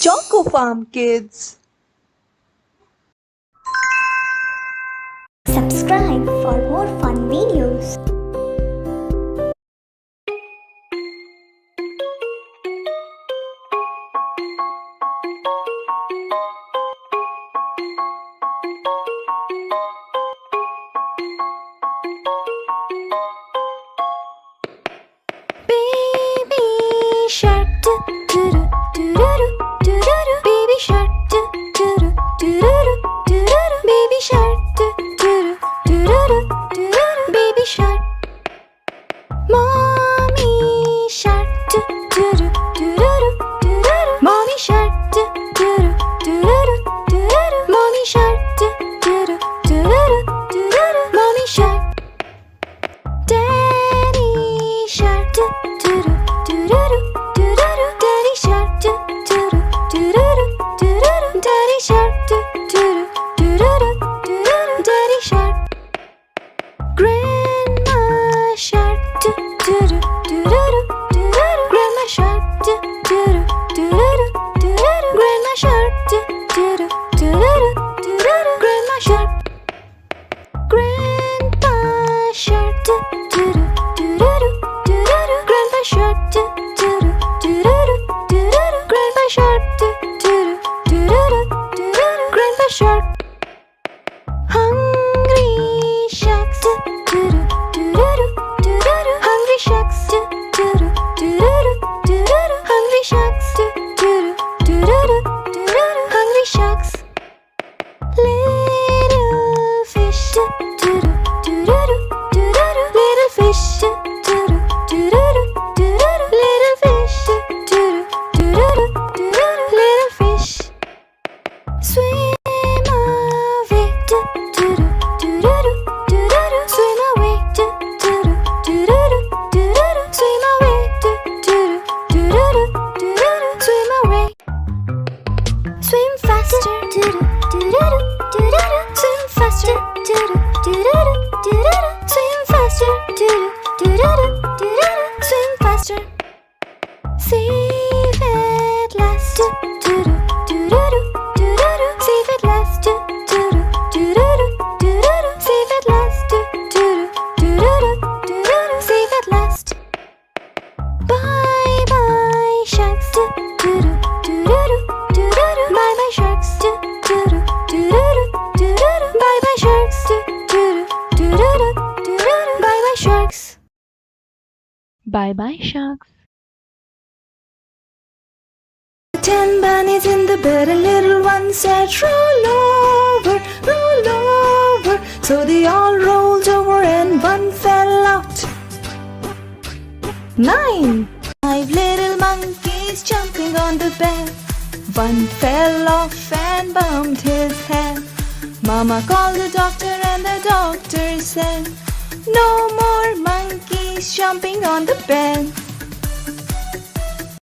ChocoFarm Kids. Subscribe for more fun videos. Baby shark, do do do do do do do. Baby shark, do do do do do do. Baby shark, do do do do do do. Baby shark. Mommy shark, do do do do do do. Mommy shark, do do do do do do. Mommy shark, do do do do do do. Mommy shark. Daddy shark, do do do do do do. Daddy shark, do do do do do do. Daddy shark, do do do do do. Daddy shark. Grandma shark, do do do do do. Grandma shark, do do do do. Grandma shark, do do do do. Grandma shark. Grandpa shark, do do do do do. Grandpa shark, do do do do do. Grandpa shark, do do do do. Grandpa shark. Hungry sharks, do do do do do. Hungry sharks, do do do do do. Hungry sharks, do do do do do. Hungry sharks. Little fish, do do do do do. Little fish, do do do do do. Little fish, do do do do. Little fish. Swim away, do do do do do. Swim away, do do do do do. Swim away, do do do do. Swim away. Swim faster, do do do do. Swim faster, do do do do. Swim faster, do do do do. Swim faster. Save at last, do do do do. Save at last, do do do do. Save at last, do do do. Save at last. Bye bye sharks, do do do do. Bye bye sharks, do do do do. Bye bye sharks, do do do. Bye bye sharks. Bye bye, sharks. 10 bunnies in the bed, a little one said, roll over, roll over. So they all rolled over and one fell out. 9. 5 little monkeys jumping on the bed. One fell off and bumped his head. Mama called the doctor and the doctor said, no more monkeys jumping on the bed.